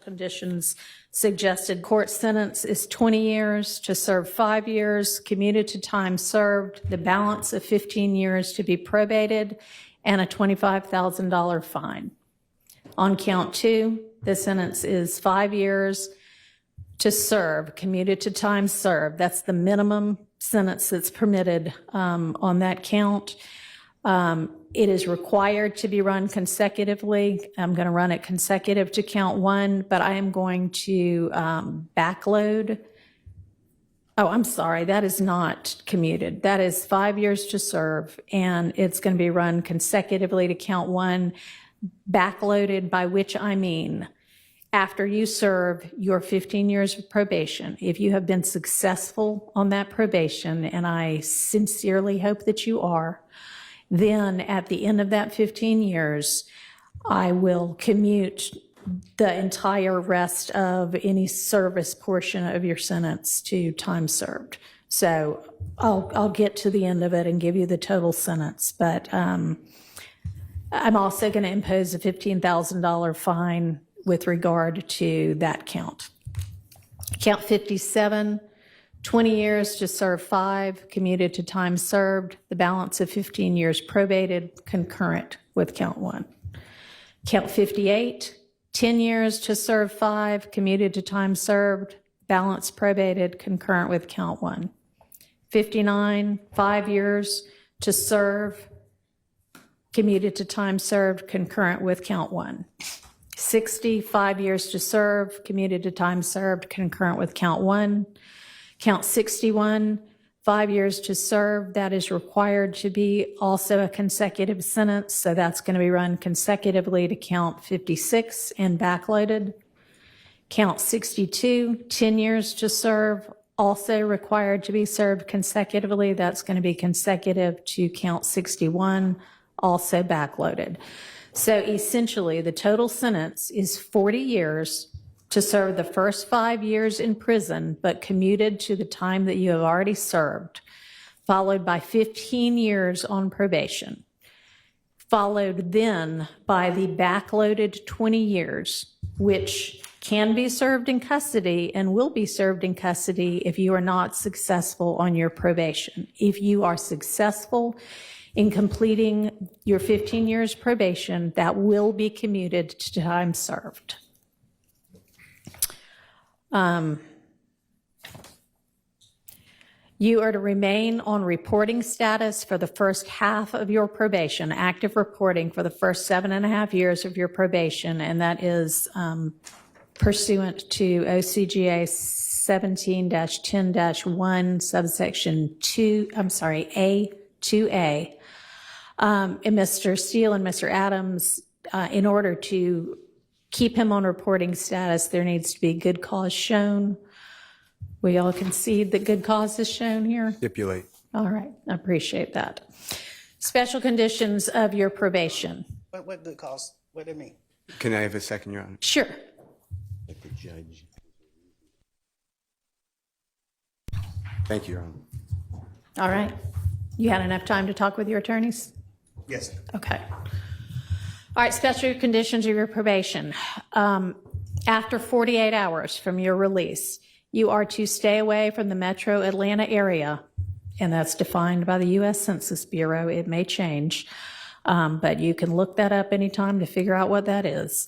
conditions suggested court sentence is 20 years to serve 5 years, commuted to time served, the balance of 15 years to be probated, and a $25,000 fine. On count 2, the sentence is 5 years to serve, commuted to time served. That's the minimum sentence that's permitted on that count. It is required to be run consecutively. I'm going to run it consecutive to count 1, but I am going to backload. Oh, I'm sorry, that is not commuted. That is 5 years to serve, and it's going to be run consecutively to count 1, backloaded, by which I mean after you serve your 15 years of probation. If you have been successful on that probation, and I sincerely hope that you are, then at the end of that 15 years, I will commute the entire rest of any service portion of your sentence to time served. So I'll get to the end of it and give you the total sentence, but I'm also going to impose a $15,000 fine with regard to that count. Count 57, 20 years to serve 5, commuted to time served, the balance of 15 years probated, concurrent with count 1. Count 58, 10 years to serve 5, commuted to time served, balance probated, concurrent with count 1. 59, 5 years to serve, commuted to time served, concurrent with count 1. 60, 5 years to serve, commuted to time served, concurrent with count 1. Count 61, 5 years to serve, that is required to be also a consecutive sentence, so that's going to be run consecutively to count 56 and backloaded. Count 62, 10 years to serve, also required to be served consecutively, that's going to be consecutive to count 61, also backloaded. So essentially, the total sentence is 40 years to serve the first 5 years in prison, but commuted to the time that you have already served, followed by 15 years on probation, followed then by the backloaded 20 years, which can be served in custody and will be served in custody if you are not successful on your probation. If you are successful in completing your 15 years probation, that will be commuted to time served. You are to remain on reporting status for the first half of your probation, active reporting for the first 7.5 years of your probation, and that is pursuant to OCGA 17-10-1, subsection 2, A2A. And Mr. Steele and Mr. Adams, in order to keep him on reporting status, there needs to be good cause shown. We all concede that good cause is shown here? Stipulate. All right, I appreciate that. Special conditions of your probation. What good cause? What do you mean? Can I have a second, Your Honor? Sure. Like the judge. Thank you, Your Honor. All right. You had enough time to talk with your attorneys? Yes. Okay. All right, special conditions of your probation. After 48 hours from your release, you are to stay away from the metro Atlanta area, and that's defined by the U.S. Census Bureau. It may change, but you can look that up anytime to figure out what that is.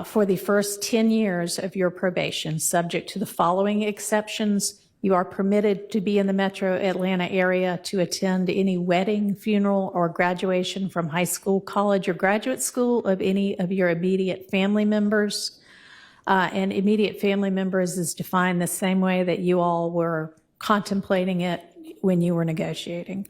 For the first 10 years of your probation, subject to the following exceptions: you are permitted to be in the metro Atlanta area to attend any wedding, funeral, or graduation from high school, college, or graduate school of any of your immediate family members. And immediate family members is defined the same way that you all were contemplating it when you were negotiating.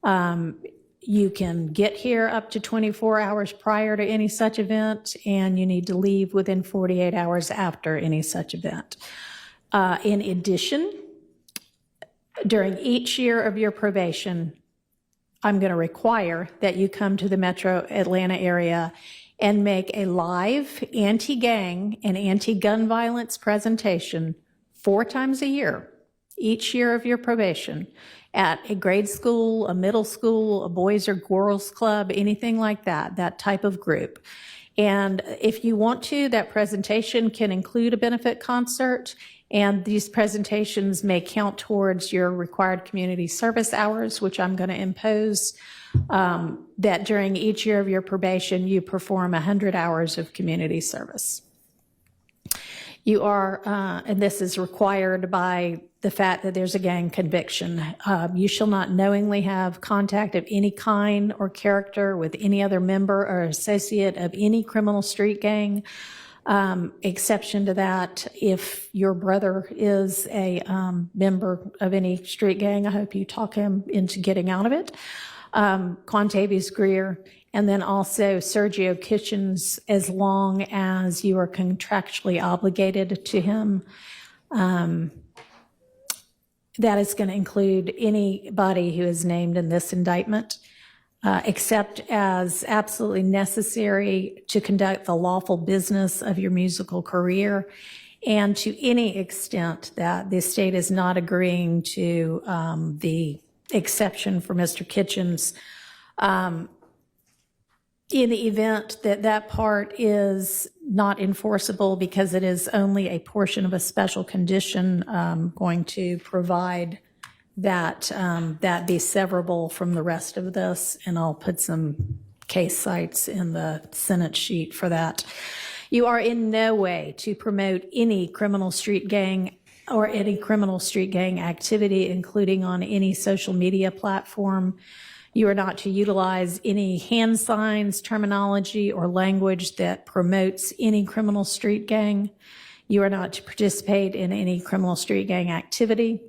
You can get here up to 24 hours prior to any such event, and you need to leave within 48 hours after any such event. In addition, during each year of your probation, I'm going to require that you come to the metro Atlanta area and make a live anti-gang and anti-gun violence presentation 4 times a year, each year of your probation, at a grade school, a middle school, a boys or girls club, anything like that, that type of group. And if you want to, that presentation can include a benefit concert, and these presentations may count towards your required community service hours, which I'm going to impose, that during each year of your probation, you perform 100 hours of community service. You are, and this is required by the fact that there's a gang conviction. You shall not knowingly have contact of any kind or character with any other member or associate of any criminal street gang. Exception to that, if your brother is a member of any street gang, I hope you talk him into getting out of it. Quantavious Greer, and then also Sergio Kitchens, as long as you are contractually obligated to him. That is going to include anybody who is named in this indictment, except as absolutely necessary to conduct the lawful business of your musical career, and to any extent that the state is not agreeing to the exception for Mr. Kitchens. In the event that that part is not enforceable because it is only a portion of a special condition, going to provide that that be severable from the rest of this, and I'll put some case cites in the Senate sheet for that. You are in no way to promote any criminal street gang or any criminal street gang activity, including on any social media platform. You are not to utilize any hand signs, terminology, or language that promotes any criminal street gang. You are not to participate in any criminal street gang activity.